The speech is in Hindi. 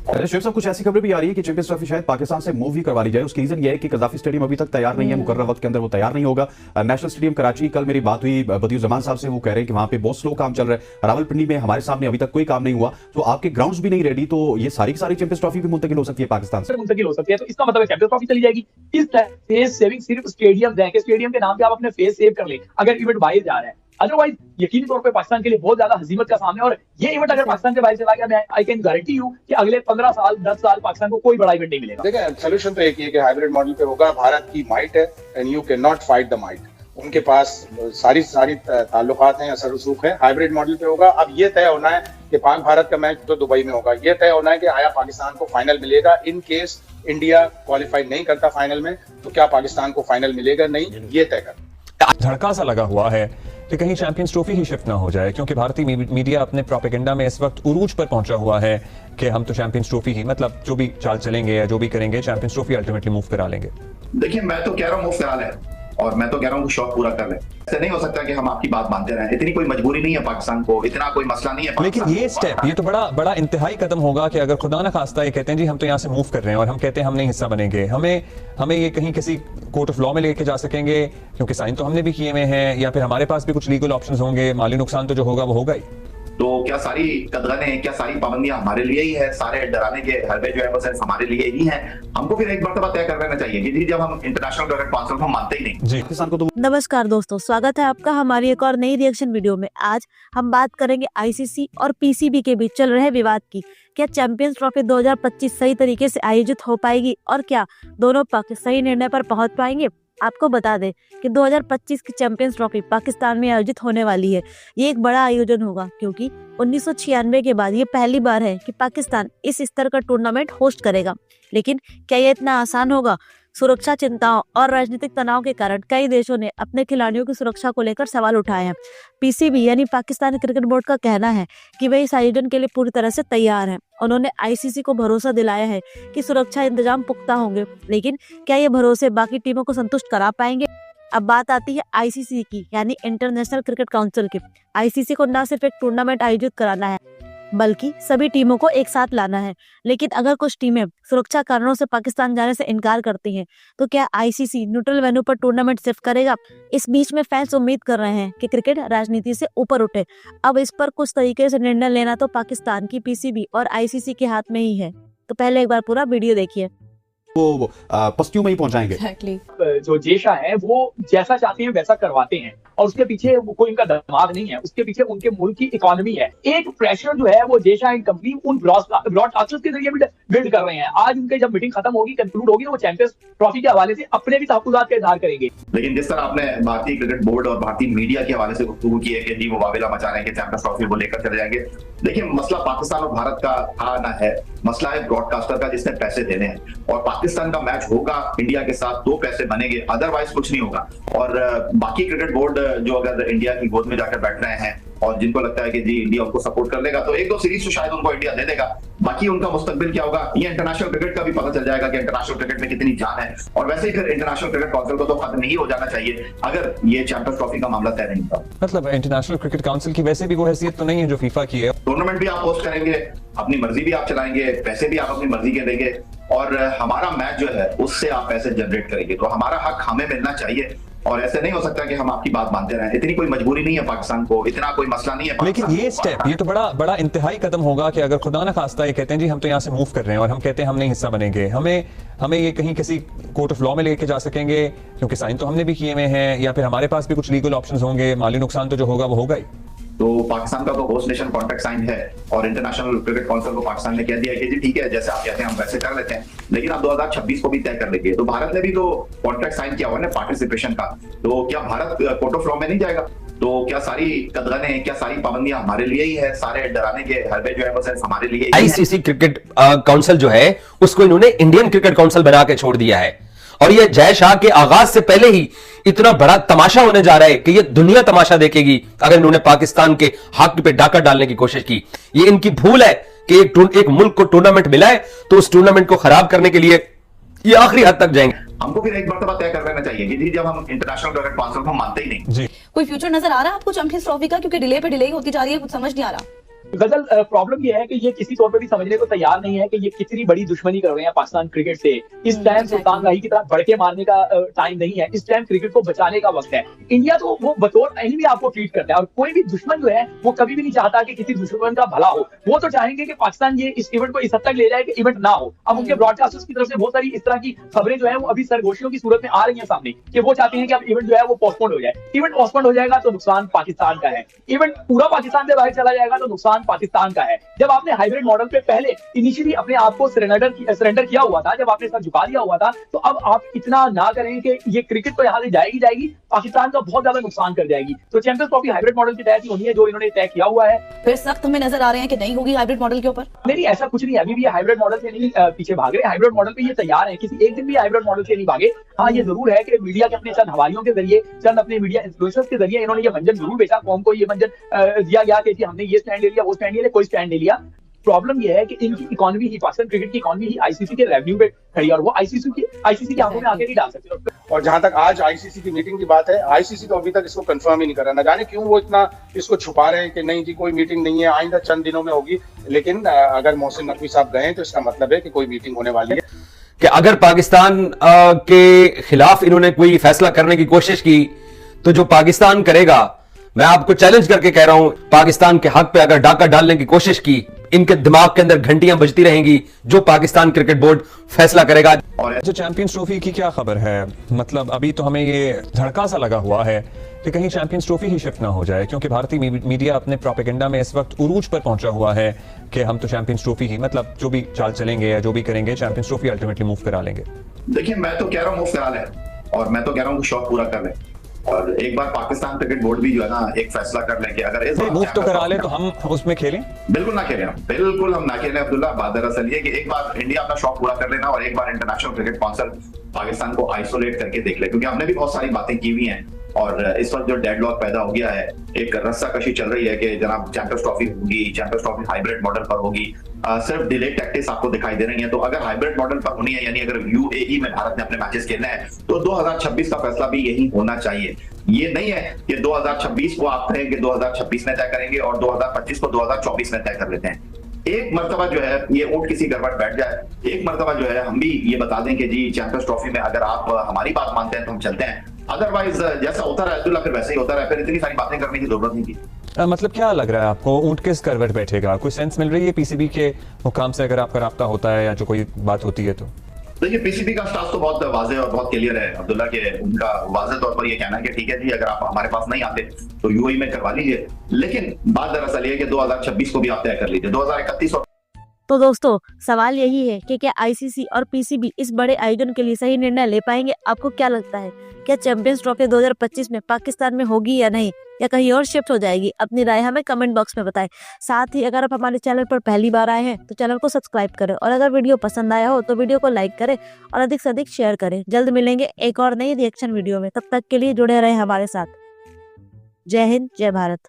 शिव साहब, कुछ ऐसी खबर भी आ रही है कि चैंपियंस ट्रॉफी शायद पाकिस्तान से मूव ही करवा ली जाए। उसकी रीजन ये है कि कजाफी स्टेडियम अभी तक तैयार नहीं है, मुकर्रर वक्त के अंदर वो तैयार नहीं होगा। नेशनल स्टेडियम कराची, कल मेरी बात हुई बदियुर जमान साहब से, वो कह रहे हैं कि वहां पे बहुत स्लो काम चल रहा है। रावलपिंडी में हमारे सामने अभी तक कोई काम नहीं हुआ, तो आपके ग्राउंड्स भी नहीं रेडी, तो ये सारी की सारी चैंपियंस ट्रॉफी भी मुंतकिल हो सकती है पाकिस्तान से। मुंतकिल हो सकती है, तो इसका मतलब चैंपियंस ट्रॉफी चली जाएगी। इस फेस सेविंग सिर्फ स्टेडियम है कि स्टेडियम के नाम पे आप अपने फेस सेव कर ले अगर इवेंट बाहर जा रहा है। अदरवाइज यकीनी तौर पे पाकिस्तान के लिए बहुत ज्यादा हजीमत का सामने, और ये इवेंट अगर पाकिस्तान के बाहर चला गया, मैं आई कैन गारंटी यू कि अगले 15 साल 10 साल पाकिस्तान को कोई बड़ा इवेंट नहीं मिलेगा। देखिए, सोल्यूशन तो एक ही है कि हाइब्रिड मॉडल पे होगा। भारत की माइट है and you can not fight the might. उनके पास सारी ताल्लुकात हैं, असर रसूख है। हाइब्रिड मॉडल पे होगा। अब ये तय होना है कि पाक भारत का मैच तो दुबई में होगा। ये तय होना है कि आया पाकिस्तान को फाइनल मिलेगा। इन केस इंडिया क्वालिफाई नहीं करता फाइनल में, तो क्या पाकिस्तान को फाइनल मिलेगा, नहीं, ये तय कर। झड़का सा लगा हुआ है कि कहीं चैंपियंस ट्रॉफी ही शिफ्ट ना हो जाए, क्योंकि भारतीय मीडिया अपने प्रोपेगेंडा में इस वक्त उरूज पर पहुंचा हुआ है कि हम तो चैंपियंस ट्रॉफी ही, मतलब जो भी चाल चलेंगे या जो भी करेंगे, चैंपियंस ट्रॉफी अल्टीमेटली मूव करा लेंगे। देखिए, मैं तो कह रहा हूँ मूव करा लें, और मैं तो कह रहा हूँ शौक पूरा कर लें। ऐसे नहीं हो सकता कि हम आपकी बात मानते रहें। इतनी कोई मजबूरी नहीं है पाकिस्तान को, इतना कोई मसला नहीं है। लेकिन ये स्टेप, ये तो बड़ा इंतहाई कदम होगा कि अगर खुदा ना खास्ता ये कहते हैं जी हम तो यहाँ से मूव कर रहे हैं, और हम कहते हैं हम नहीं हिस्सा बनेंगे, हमें ये कहीं किसी कोर्ट ऑफ लॉ में लेके जा सकेंगे, क्योंकि साइन तो हमने भी किए हुए हैं, या फिर हमारे पास भी कुछ लीगल ऑप्शंस होंगे। माली नुकसान तो जो होगा वो होगा ही। तो क्या सारी कदगनें, क्या सारी पाबंदियां हमारे लिए ही है? सारे डराने के हरबे जो है वो सिर्फ हमारे लिए ही हैं? हमको फिर एक मर्तबा तय कर लेना चाहिए कि जब हम इंटरनेशनल क्रिकेट काउंसिल को मानते ही नहीं। नमस्कार दोस्तों, स्वागत है आपका हमारी एक और नई रिएक्शन वीडियो में। आज हम बात करेंगे आईसीसी और पीसीबी के बीच चल रहे विवाद की। क्या चैंपियंस ट्रॉफी 2025 सही तरीके से आयोजित हो पाएगी, और क्या दोनों पक्ष सही निर्णय पर पहुंच पाएंगे? आपको बता दें कि 2025 की चैंपियंस ट्रॉफी पाकिस्तान में आयोजित होने वाली है। ये एक बड़ा आयोजन होगा, क्योंकि 1996 के बाद ये पहली बार है कि पाकिस्तान इस स्तर का टूर्नामेंट होस्ट करेगा। लेकिन क्या ये इतना आसान होगा? सुरक्षा चिंताओं और राजनीतिक तनाव के कारण कई देशों ने अपने खिलाड़ियों की सुरक्षा को लेकर सवाल उठाए हैं। पीसीबी यानी पाकिस्तान क्रिकेट बोर्ड का कहना है कि वे इस आयोजन के लिए पूरी तरह से तैयार हैं। उन्होंने आईसीसी को भरोसा दिलाया है कि सुरक्षा इंतजाम पुख्ता होंगे, लेकिन क्या ये भरोसे बाकी टीमों को संतुष्ट करा पाएंगे? अब बात आती है आईसीसी की, यानी इंटरनेशनल क्रिकेट काउंसिल की। आईसीसी को न सिर्फ एक टूर्नामेंट आयोजित कराना है, बल्कि सभी टीमों को एक साथ लाना है। लेकिन अगर कुछ टीमें सुरक्षा कारणों से पाकिस्तान जाने से इनकार करती हैं, तो क्या आईसीसी न्यूट्रल वेन्यू पर टूर्नामेंट शिफ्ट करेगा? इस बीच में फैंस उम्मीद कर रहे हैं कि क्रिकेट राजनीति से ऊपर उठे। अब इस पर कुछ तरीके से निर्णय लेना तो पाकिस्तान की पीसीबी और आईसीसी के हाथ में ही है। तो पहले एक बार पूरा वीडियो देखिए। वो पश्चिम में ही पहुंचाएंगे। जो जेशा है वो जैसा चाहते हैं वैसा करवाते हैं, और उसके पीछे कोई इनका दिमाग नहीं है, उसके पीछे उनके मुल्क की इकोनॉमी है। एक प्रेशर जो है वो जेशा एंड कंपनी उन ब्रॉडकास्टर्स के जरिए बिल्ड कर रहे हैं। आज उनके जब मीटिंग खत्म होगी, कंक्लूड होगी, वो चैंपियंस ट्रॉफी के हवाले से अपने भी तहफ्फुज़ात का इजहार करेंगे। लेकिन जिस तरह आपने भारतीय क्रिकेट बोर्ड और भारतीय मीडिया के हवाले से गुफ्तगू की है कि जी वो वावेला मचा रहे हैं कि चैंपियंस ट्रॉफी वो लेकर चले जाएंगे। देखिए, मसला पाकिस्तान और भारत का था ना है, मसला है ब्रॉडकास्टर का जिसने पैसे देने हैं। और पाकिस्तान का मैच होगा इंडिया के साथ, 2 पैसे बनेंगे, अदरवाइज कुछ नहीं होगा। और बाकी क्रिकेट बोर्ड जो अगर इंडिया की गोद में जाकर बैठ रहे हैं और जिनको लगता है कि जी इंडिया उनको सपोर्ट कर लेगा, तो 1-2 सीरीज तो शायद उनको इंडिया दे देगा। बाकी उनका मुस्तकबिल क्या होगा, ये इंटरनेशनल क्रिकेट का भी पता चल जाएगा कि इंटरनेशनल क्रिकेट में कितनी जान है। और वैसे ही फिर इंटरनेशनल क्रिकेट काउंसिल को तो खत्म नहीं हो जाना चाहिए अगर ये चैंपियंस ट्रॉफी का मामला तय नहीं था। मतलब इंटरनेशनल क्रिकेट काउंसिल की वैसे भी वो हैसियत तो नहीं है जो फीफा की है। टूर्नामेंट भी आप होस्ट करेंगे, अपनी मर्जी भी आप चलाएंगे, पैसे भी आप अपनी मर्जी के देंगे, और हमारा मैच जो है उससे आप पैसे जनरेट करेंगे, तो हमारा हक हमें मिलना चाहिए। और ऐसे नहीं हो सकता कि हम आपकी बात मानते रहें। इतनी कोई मजबूरी नहीं है पाकिस्तान को, इतना कोई मसला नहीं है। लेकिन ये स्टेप, ये तो बड़ा इंतहाई कदम होगा कि अगर खुदा ना खास्ता ये कहते हैं जी हम तो यहाँ से मूव कर रहे हैं, और हम कहते हैं हम नहीं हिस्सा बनेंगे, हमें ये कहीं किसी कोर्ट ऑफ लॉ में लेके जा सकेंगे, क्योंकि साइन तो हमने भी किए हुए हैं, या फिर हमारे पास भी कुछ लीगल ऑप्शंस होंगे। माली नुकसान तो जो होगा वो होगा ही। तो पाकिस्तान का तो होस्ट नेशन कॉन्ट्रैक्ट साइन है, और इंटरनेशनल क्रिकेट काउंसिल को पाकिस्तान ने कह दिया है कि जी ठीक है, जैसे आप कहते हैं हम वैसे कर लेते हैं, लेकिन आप 2026 को भी तय कर लेंगे। तो भारत ने भी तो कॉन्ट्रैक्ट साइन किया हुआ है ना पार्टिसिपेशन का, तो क्या भारत कोर्ट ऑफ लॉ में नहीं जाएगा? तो क्या सारी कदगनें, क्या सारी पाबंदियां हमारे लिए ही है? सारे डराने के हरबे जो है वो सिर्फ हमारे लिए ही है। आईसीसी क्रिकेट काउंसिल जो है उसको इन्होंने इंडियन क्रिकेट काउंसिल बना के छोड़ दिया है, और ये जय शाह के आगाज से पहले ही इतना बड़ा तमाशा होने जा रहा है कि ये दुनिया तमाशा देखेगी अगर इन्होंने पाकिस्तान के हक पे डाका डालने की कोशिश की। ये इनकी भूल है कि एक मुल्क को टूर्नामेंट मिला है, तो उस टूर्नामेंट को खराब करने के लिए ये आखिरी हद तक जाएंगे। हमको फिर एक मर्तबा तय कर लेना चाहिए कि जब हम इंटरनेशनल क्रिकेट काउंसिल को मानते ही नहीं। जी, कोई फ्यूचर नजर आ रहा है आपको चैंपियंस ट्रॉफी का? क्योंकि डिले पे डिले होती जा रही है, कुछ समझ नहीं आ रहा। गजल, प्रॉब्लम ये है कि ये किसी तौर पे भी समझने को तैयार नहीं है कि ये कितनी बड़ी दुश्मनी कर रहे हैं पाकिस्तान क्रिकेट से। इस टाइम सुल्तान गाही की तरह भड़के मारने का टाइम नहीं है, इस टाइम क्रिकेट को बचाने का वक्त है। इंडिया तो वो बतौर एनिमी आपको ट्रीट करता है, और कोई भी दुश्मन जो है वो कभी भी नहीं चाहता कि किसी दुश्मन का भला हो। वो तो चाहेंगे कि पाकिस्तान ये इस इवेंट को इस हद तक ले जाए कि इवेंट ना हो। अब उनके ब्रॉडकास्टर्स की तरफ से बहुत सारी इस तरह की खबरें जो है वो अभी सरगोशियों की सूरत में आ रही है सामने, कि वो चाहते हैं कि अब इवेंट जो है वो पोस्टपोन हो जाए। इवेंट पोस्टपोन हो जाएगा तो नुकसान पाकिस्तान का है, इवेंट पूरा पाकिस्तान से बाहर चला जाएगा तो नुकसान पाकिस्तान का है। जब आपने हाइब्रिड मॉडल पे पहले इनिशियली अपने आप को सरेंडर किया हुआ था, जब आपने सर झुका दिया हुआ था, तो अब आप इतना ना करें कि ये क्रिकेट तो यहाँ से जाएगी, पाकिस्तान का बहुत ज्यादा नुकसान कर जाएगी। तो चैंपियंस ट्रॉफी हाइब्रिड मॉडल के तहत ही होनी है जो इन्होंने तय किया हुआ है। फिर सख्त हमें नजर आ रहे हैं कि नहीं होगी हाइब्रिड मॉडल के ऊपर। नहीं, ऐसा कुछ नहीं है, अभी भी ये हाइब्रिड मॉडल से नहीं पीछे भाग रहे। हाइब्रिड मॉडल पे ये तैयार है, किसी एक दिन भी हाइब्रिड मॉडल से नहीं भागे। हाँ, ये जरूर है कि मीडिया के अपने चंद हवारियों के जरिए, चंद अपने मीडिया इन्फ्लुएंसर्स के जरिए इन्होंने ये मंजन जरूर बेचा, कौम को ये मंजन दिया गया कि हमने ये स्टैंड ले लिया, वो स्टैंड ले लिया, कोई स्टैंड नहीं लिया। प्रॉब्लम ये है कि इनकी इकोनॉमी ही, पाकिस्तान क्रिकेट की इकोनॉमी ही आईसीसी के रेवेन्यू पे खड़ी है, और वो आईसीसी की आंखों में आके नहीं डाल सकते। और जहां तक आज आईसीसी की मीटिंग की बात है, आईसीसी तो अभी तक इसको कंफर्म ही नहीं कर रहा। न जाने क्यों वो इतना इसको छुपा रहे हैं कि नहीं जी कोई मीटिंग नहीं है, आइंदा चंद दिनों में होगी। लेकिन अगर मोहसिन नकवी साहब गए तो इसका मतलब है कि कोई मीटिंग होने वाली है। कि अगर पाकिस्तान के खिलाफ इन्होंने कोई फैसला करने की कोशिश की तो जो पाकिस्तान करेगा, मैं आपको चैलेंज करके कह रहा हूं, पाकिस्तान के हक पे अगर डाका डालने की कोशिश की, इनके दिमाग के अंदर घंटियां बजती रहेंगी। जो पाकिस्तान क्रिकेट बोर्ड फैसला करेगा। और जो चैंपियंस ट्रॉफी की क्या खबर है? मतलब अभी तो हमें ये धड़का सा लगा हुआ है कि कहीं चैंपियंस ट्रॉफी ही शिफ्ट ना हो जाए, क्योंकि भारतीय मीडिया अपने प्रोपेगेंडा में इस वक्त उरूज पर पहुंचा हुआ है कि हम तो चैंपियंस ट्रॉफी ही, मतलब जो भी चाल चलेंगे या जो भी करेंगे, चैंपियंस ट्रॉफी अल्टीमेटली मूव करा लेंगे। देखिए, मैं तो कह रहा हूँ मूव करा लें, और मैं तो कह रहा हूँ शौक पूरा कर लें, और एक बार पाकिस्तान क्रिकेट बोर्ड भी जो है ना एक फैसला कर ले कि अगर इस बार मूव तो करा ले तो हम उसमें खेलें। बिल्कुल ना खेलें, बिल्कुल हम ना खेलें अब्दुल्ला। बात दरअसल ये कि एक बार इंडिया अपना शौक पूरा कर लेना, और एक बार इंटरनेशनल क्रिकेट काउंसिल पाकिस्तान को आइसोलेट करके देख ले, क्योंकि हमने भी बहुत सारी बातें की हुई हैं, और इस वक्त जो डेडलॉक पैदा हो गया है, एक रस्साकशी चल रही है कि जनाब चैंपियंस ट्रॉफी होगी, चैंपियंस ट्रॉफी हाइब्रिड मॉडल पर होगी। सिर्फ डिले टैक्टिक्स आपको दिखाई दे रही है। तो अगर हाइब्रिड मॉडल पर होनी है, यानी अगर यूएई में भारत ने अपने मैचेस खेलने हैं, तो 2026 का फैसला भी यही होना चाहिए। ये नहीं है कि 2026 को आप कहें कि 2026 में तय करेंगे और 2025 को 2024 में तय कर लेते हैं। एक मर्तबा जो है ये ऊंट किसी गड़बड़ बैठ जाए, एक मर्तबा जो है हम भी ये बता दें कि जी चैंपियंस ट्रॉफी में अगर आप हमारी बात मानते हैं तो हम चलते हैं, अदरवाइज जैसा होता रहा अब्दुल्ला फिर वैसे ही होता रहा, फिर इतनी सारी बातें करने की जरूरत नहीं थी। मतलब क्या लग रहा है आपको, ऊंट किस करवट बैठेगा? कोई सेंस मिल रही है पीसीबी के हुकाम से अगर आपका राब्ता होता है या जो कोई बात होती है तो? देखिए, पीसीबी का स्टाफ तो बहुत वाज़ेह और बहुत क्लियर है अब्दुल्ला, के उनका वाज़ेह तौर पर ये कहना है कि ठीक है जी, अगर आप हमारे पास नहीं आते तो यूएई में करवा लीजिए, लेकिन बात दरअसल ये है कि 2026 को भी आप तय कर लीजिए, 2031 और। तो दोस्तों, सवाल यही है कि क्या आईसीसी और पीसीबी इस बड़े आयोजन के लिए सही निर्णय ले पाएंगे? आपको क्या लगता है, क्या चैंपियंस ट्रॉफी 2025 में पाकिस्तान में होगी या नहीं, या कहीं और शिफ्ट हो जाएगी? अपनी राय हमें कमेंट बॉक्स में बताएं। साथ ही अगर आप हमारे चैनल पर पहली बार आए हैं तो चैनल को सब्सक्राइब करें, और अगर वीडियो पसंद आया हो तो वीडियो को लाइक करें और अधिक से अधिक शेयर करें। जल्द मिलेंगे एक और नई रिएक्शन वीडियो में, तब तक के लिए जुड़े रहें हमारे साथ। जय हिंद, जय भारत।